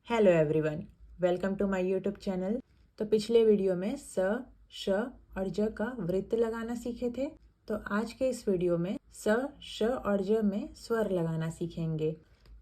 Hello everyone, welcome to my YouTube channel. तो पिछले video में स, श और ज का वृत्त लगाना सीखे थे। तो आज के इस वीडियो में स, श और ज में स्वर लगाना सीखेंगे।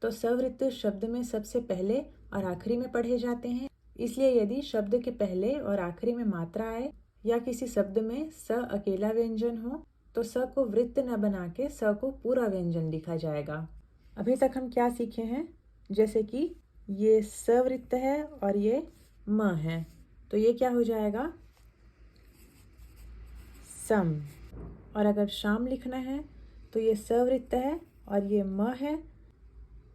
तो सवृत्त शब्द में सबसे पहले और आखिरी में पढ़े जाते हैं, इसलिए यदि शब्द के पहले और आखिरी में मात्रा आए या किसी शब्द में स अकेला व्यंजन हो तो स को वृत्त न बना के स को पूरा व्यंजन लिखा जाएगा। अभी तक हम क्या सीखे हैं, जैसे कि ये सवृत्त है और ये म है, तो ये क्या हो जाएगा सम। और अगर शाम लिखना है तो ये सवृत्त है और ये म है।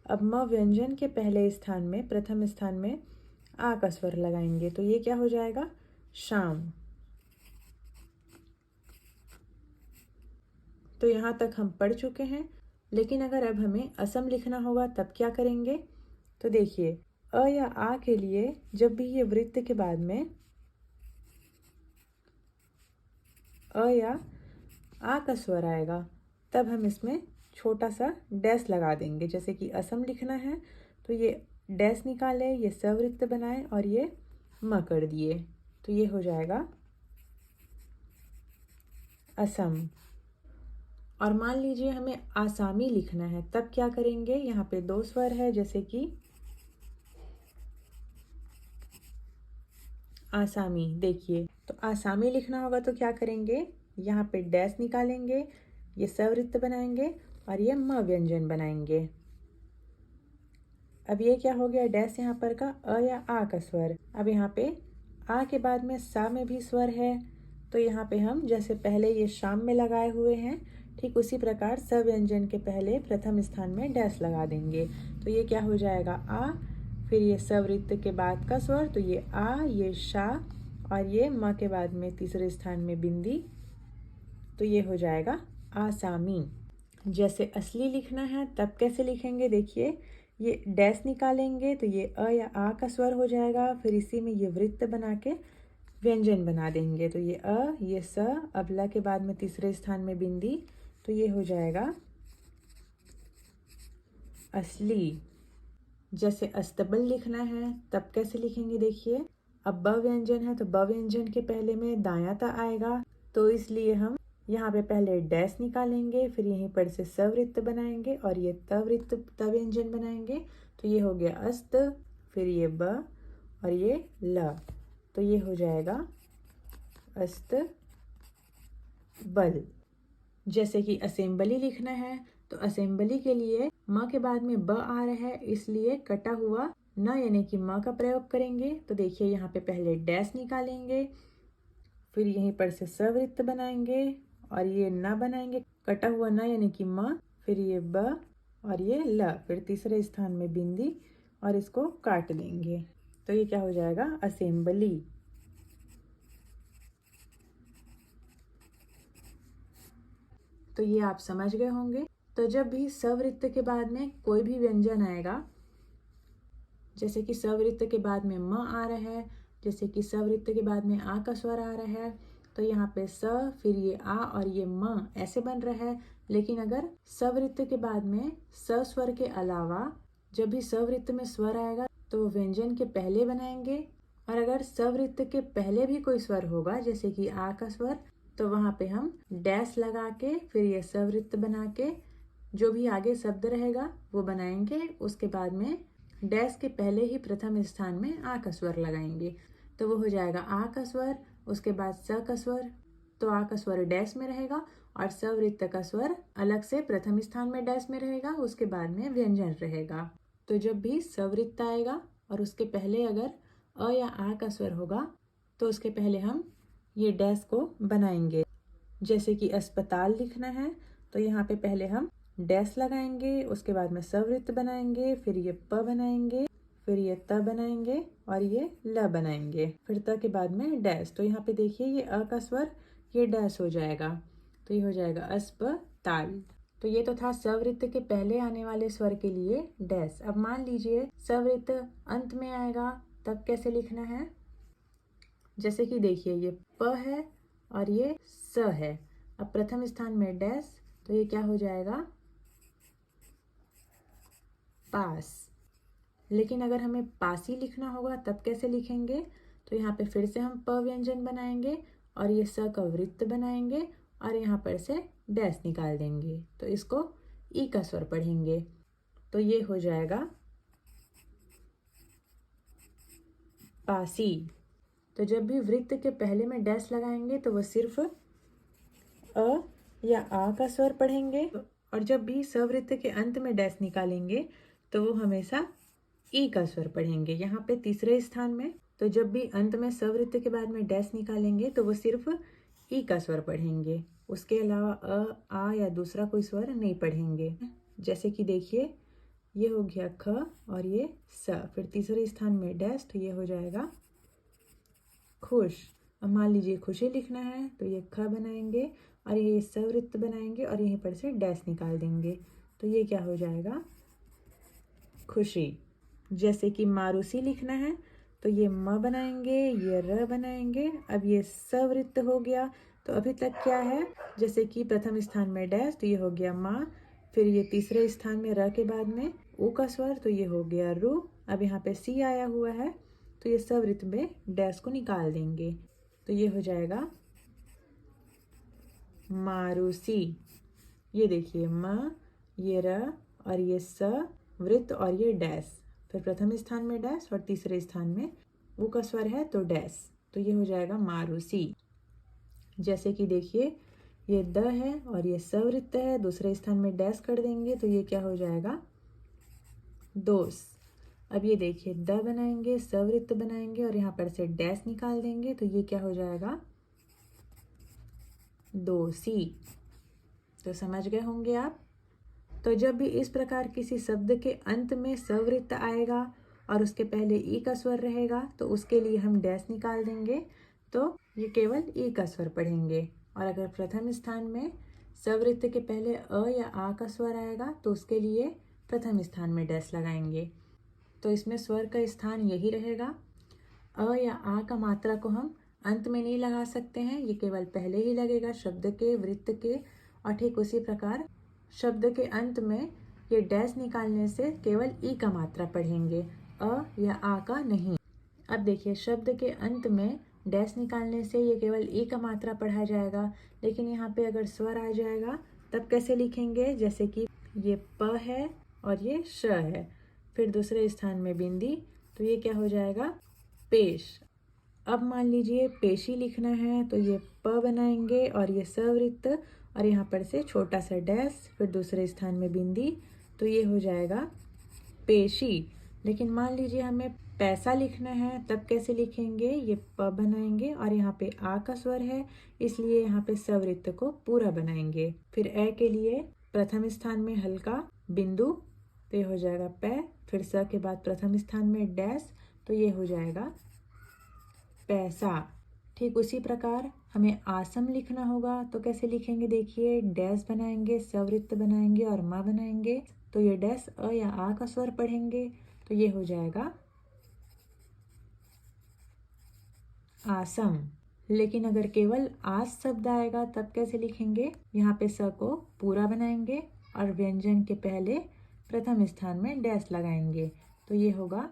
अब म व्यंजन के पहले स्थान में, प्रथम स्थान में आ का स्वर लगाएंगे, तो ये क्या हो जाएगा शाम। तो यहाँ तक हम पढ़ चुके हैं, लेकिन अगर अब हमें असम लिखना होगा तब क्या करेंगे। तो देखिए, अ या आ के लिए जब भी ये वृत्त के बाद में अ या आ का स्वर आएगा तब हम इसमें छोटा सा डैश लगा देंगे। जैसे कि असम लिखना है तो ये डैश निकाले, ये सवृत्त बनाए और ये म कर दिए, तो ये हो जाएगा असम। और मान लीजिए हमें आसामी लिखना है, तब क्या करेंगे। यहाँ पे दो स्वर है, जैसे कि आसामी। देखिए, तो आसामी लिखना होगा तो क्या करेंगे, यहाँ पे डैश निकालेंगे, ये सवृत्त बनाएंगे और ये म व्यंजन बनाएंगे। अब ये क्या हो गया, डैश यहाँ पर का अ या आ का स्वर। अब यहाँ पे आ के बाद में सा में भी स्वर है, तो यहाँ पे हम जैसे पहले ये शाम में लगाए हुए हैं, ठीक उसी प्रकार स व्यंजन के पहले प्रथम स्थान में डैश लगा देंगे। तो ये क्या हो जाएगा आ, फिर ये सवृत्त के बाद का स्वर, तो ये आ, ये शा और ये म के बाद में तीसरे स्थान में बिंदी, तो ये हो जाएगा आसामी। जैसे असली लिखना है तब कैसे लिखेंगे, देखिए ये डैश निकालेंगे तो ये अ या आ का स्वर हो जाएगा, फिर इसी में ये वृत्त बना के व्यंजन बना देंगे। तो ये अ, ये स, अबला के बाद में तीसरे स्थान में बिंदी, तो ये हो जाएगा असली। जैसे अस्तबल लिखना है तब कैसे लिखेंगे, देखिए अब ब व्यंजन है तो ब व्यंजन के पहले में दायां ता आएगा, तो इसलिए हम यहाँ पे पहले डैश निकालेंगे, फिर यहीं पर से सवृत्त बनाएंगे और ये तवृत्त तव्यंजन बनाएंगे, तो ये हो गया अस्त, फिर ये ब और ये ल, तो ये हो जाएगा अस्त बल। जैसे कि असेंबली लिखना है तो असेंबली के लिए म के बाद में ब आ रहा है, इसलिए कटा हुआ न यानी कि म का प्रयोग करेंगे। तो देखिए यहाँ पे पहले डैश निकालेंगे, फिर यहीं पर से सवृत्त बनाएंगे और ये न बनाएंगे, कटा हुआ न यानी कि म, फिर ये ब और ये ल, फिर तीसरे स्थान में बिंदी और इसको काट देंगे, तो ये क्या हो जाएगा असेंबली। तो ये आप समझ गए होंगे। तो जब भी सवृत्त के बाद में कोई भी व्यंजन आएगा, जैसे कि सवृत्त के बाद में म आ रहा है, जैसे कि सवृत्त के बाद में आ का स्वर आ रहा है, तो यहाँ पे स, फिर ये आ और ये म ऐसे बन रहा है। लेकिन अगर सवृत्त के बाद में स स्वर के अलावा जब भी सवृत्त में स्वर आएगा तो वो व्यंजन के पहले बनाएंगे, और अगर सवृत्त के पहले भी कोई स्वर होगा जैसे कि आ का स्वर, तो वहां पे हम डैश लगा के फिर ये सवृत्त बना के जो भी आगे शब्द रहेगा वो बनाएंगे। उसके बाद में डैश के पहले ही प्रथम स्थान में आ का स्वर लगाएंगे, तो वो हो जाएगा आ का स्वर, उसके बाद स का स्वर, तो आ का स्वर डैश में रहेगा और सवृत्त का स्वर अलग से प्रथम स्थान में डैश में रहेगा, उसके बाद में व्यंजन रहेगा। तो जब भी सवृत्त आएगा और उसके पहले अगर अ या आ का स्वर होगा तो उसके पहले हम ये डैश को बनाएंगे। जैसे कि अस्पताल लिखना है तो यहाँ पे पहले हम डैश लगाएंगे, उसके बाद में सवृत्त बनाएंगे, फिर ये प बनाएंगे, फिर ये त बनाएंगे और ये ल बनाएंगे, फिर त के बाद में डैश। तो यहाँ पे देखिए ये अ का स्वर ये डैश हो जाएगा, तो ये हो जाएगा अस्पताल। तो ये तो था सवृत्त के पहले आने वाले स्वर के लिए डैश। अब मान लीजिए सवृत्त अंत में आएगा तब कैसे लिखना है। जैसे कि देखिए ये प है और ये स है, अब प्रथम स्थान में डैश, तो ये क्या हो जाएगा पास। लेकिन अगर हमें पासी लिखना होगा तब कैसे लिखेंगे? तो यहाँ पे फिर से हम प व्यंजन बनाएंगे और ये स का वृत्त बनाएंगे और यहाँ पर से डैश निकाल देंगे, तो इसको ई का स्वर पढ़ेंगे। तो ये हो जाएगा पासी। तो जब भी वृत्त के पहले में डैश लगाएंगे तो वह सिर्फ अ या आ का स्वर पढ़ेंगे, और जब भी सवृत्त के अंत में डैश निकालेंगे तो वो हमेशा ई का स्वर पढ़ेंगे। यहाँ पे तीसरे स्थान में, तो जब भी अंत में सवृत्त के बाद में डैश निकालेंगे तो वो सिर्फ ई का स्वर पढ़ेंगे, उसके अलावा अ, आ या दूसरा कोई स्वर नहीं पढ़ेंगे। जैसे कि देखिए, ये हो गया ख और ये स, फिर तीसरे स्थान में डैश, तो ये हो जाएगा खुश। अब मान लीजिए खुशी लिखना है तो ये ख बनाएंगे और ये सवृत्त बनाएंगे और यहीं पर से डैश निकाल देंगे, तो ये क्या हो जाएगा? खुशी। जैसे कि मारुसी लिखना है तो ये म बनाएंगे, ये र बनाएंगे, अब ये सवृत्त हो गया। तो अभी तक क्या है, जैसे कि प्रथम स्थान में डैश, तो ये हो गया माँ, फिर ये तीसरे स्थान में र के बाद में ऊ का स्वर, तो ये हो गया रू। अब यहाँ पे सी आया हुआ है तो ये सवृत्त में डैश को निकाल देंगे, तो ये हो जाएगा मारुसी। ये देखिए म, ये र और ये स वृत्त और ये डैश, फिर प्रथम स्थान में डैश और तीसरे स्थान में ऊ का स्वर है तो डैश, तो ये हो जाएगा मारुसी। जैसे कि देखिए, ये द है और ये सवृत्त है, दूसरे स्थान में डैश कर देंगे तो ये क्या हो जाएगा? दोस। अब ये देखिए, द बनाएंगे, सवृत्त बनाएंगे और यहाँ पर से डैश निकाल देंगे, तो ये क्या हो जाएगा? दोसी। तो समझ गए होंगे आप। तो जब भी इस प्रकार किसी शब्द के अंत में सवृत्त आएगा और उसके पहले ई का स्वर रहेगा तो उसके लिए हम डैश निकाल देंगे, तो ये केवल ई का स्वर पढ़ेंगे। और अगर प्रथम स्थान में सवृत्त के पहले अ या आ का स्वर आएगा तो उसके लिए प्रथम स्थान में डैश लगाएंगे। तो इसमें स्वर का स्थान यही रहेगा। अ या आ का मात्रा को हम अंत में नहीं लगा सकते हैं, ये केवल पहले ही लगेगा शब्द के, वृत्त के। और ठीक उसी प्रकार शब्द के अंत में ये डैश निकालने से केवल ई का मात्रा पढ़ेंगे, अ या आ का नहीं। अब देखिए, शब्द के अंत में डैश निकालने से ये केवल ई का मात्रा पढ़ा जाएगा, लेकिन यहाँ पे अगर स्वर आ जाएगा तब कैसे लिखेंगे? जैसे कि ये प है और ये श है, फिर दूसरे स्थान में बिंदी, तो ये क्या हो जाएगा? पेश। अब मान लीजिए पेशी लिखना है तो ये प बनाएंगे और ये सवृत्त और यहाँ पर से छोटा सा डैश, फिर दूसरे स्थान में बिंदी, तो ये हो जाएगा पेशी। लेकिन मान लीजिए हमें पैसा लिखना है तब कैसे लिखेंगे? ये प बनाएंगे और यहाँ पे आ का स्वर है, इसलिए यहाँ पे सवृत्त को पूरा बनाएंगे। फिर ए के लिए प्रथम स्थान में हल्का बिंदु, तो ये हो जाएगा पै, फिर स के बाद प्रथम स्थान में डैश, तो ये हो जाएगा पैसा। ठीक उसी प्रकार हमें आसम लिखना होगा तो कैसे लिखेंगे? देखिए, डैश बनाएंगे, सवृत्त बनाएंगे और माँ बनाएंगे, तो ये डैश अ या आ का स्वर पढ़ेंगे, तो ये हो जाएगा आसम। लेकिन अगर केवल आस शब्द आएगा तब कैसे लिखेंगे? यहाँ पे स को पूरा बनाएंगे और व्यंजन के पहले प्रथम स्थान में डैश लगाएंगे, तो ये होगा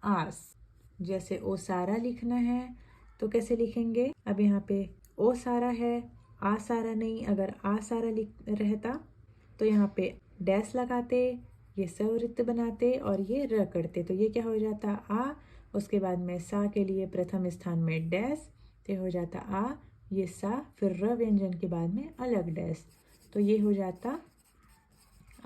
आस। जैसे ओ सारा लिखना है तो कैसे लिखेंगे? अब यहाँ पे ओ सारा है, आ सारा नहीं। अगर आ सारा लिख रहता तो यहाँ पे डैश लगाते, ये सवृत्त बनाते और ये र करते, तो ये क्या हो जाता? आ। उसके बाद में सा के लिए प्रथम स्थान में डैश, तो हो जाता आ, ये सा, फिर र व्यंजन के बाद में अलग डैश, तो ये हो जाता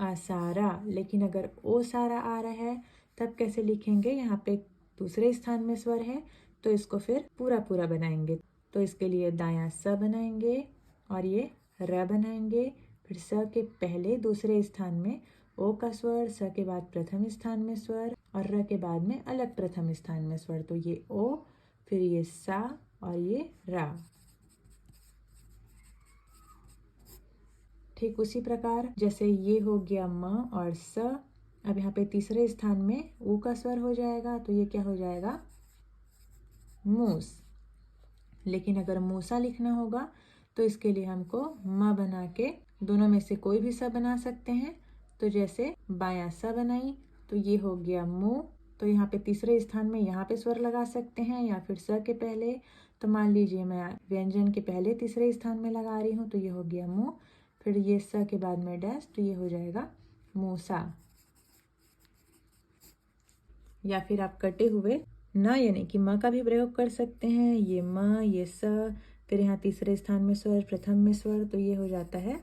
आसारा। लेकिन अगर ओ सारा आ रहा है तब कैसे लिखेंगे? यहाँ पे दूसरे स्थान में स्वर है तो इसको फिर पूरा पूरा बनाएंगे, तो इसके लिए दायां स बनाएंगे और ये र बनाएंगे, फिर स के पहले दूसरे स्थान में ओ का स्वर, स के बाद प्रथम स्थान में स्वर और र के बाद में अलग प्रथम स्थान में स्वर, तो ये ओ, फिर ये सा और ये रा। ठीक उसी प्रकार जैसे ये हो गया म और स, अब यहाँ पे तीसरे स्थान में ऊ का स्वर हो जाएगा, तो ये क्या हो जाएगा? मूस। लेकिन अगर मूसा लिखना होगा तो इसके लिए हमको म बना के दोनों में से कोई भी सा बना सकते हैं। तो जैसे बायां सा बनाई तो ये हो गया मु। तो यहाँ पे तीसरे स्थान में यहाँ पे स्वर लगा सकते हैं या फिर स के पहले। तो मान लीजिए मैं व्यंजन के पहले तीसरे स्थान में लगा रही हूँ, तो ये हो गया मु। फिर ये स के बाद में डैश, तो ये हो जाएगा मूसा। या फिर आप कटे हुए न यानी कि म का भी प्रयोग कर सकते हैं। ये म, ये स, फिर यहाँ तीसरे स्थान में स्वर, प्रथम में स्वर, तो ये हो जाता है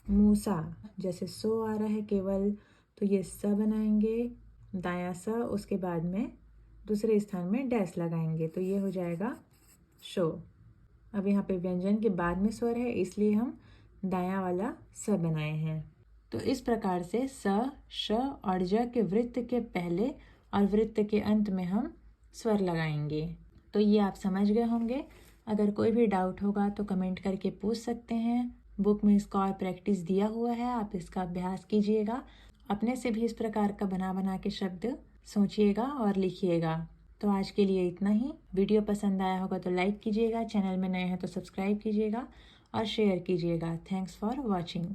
मूसा। जैसे सो आ रहा है केवल, तो ये स बनाएंगे, दाया स, उसके बाद में दूसरे स्थान में डैश लगाएंगे, तो ये हो जाएगा शो। अब यहाँ पे व्यंजन के बाद में स्वर है, इसलिए हम दाया वाला स बनाए हैं। तो इस प्रकार से स, श और ज के वृत्त के पहले और वृत्त के अंत में हम स्वर लगाएंगे। तो ये आप समझ गए होंगे। अगर कोई भी डाउट होगा तो कमेंट करके पूछ सकते हैं। बुक में इसका और प्रैक्टिस दिया हुआ है, आप इसका अभ्यास कीजिएगा। अपने से भी इस प्रकार का बना बना के शब्द सोचिएगा और लिखिएगा। तो आज के लिए इतना ही। वीडियो पसंद आया होगा तो लाइक कीजिएगा, चैनल में नए हैं तो सब्सक्राइब कीजिएगा और शेयर कीजिएगा। Thanks for watching.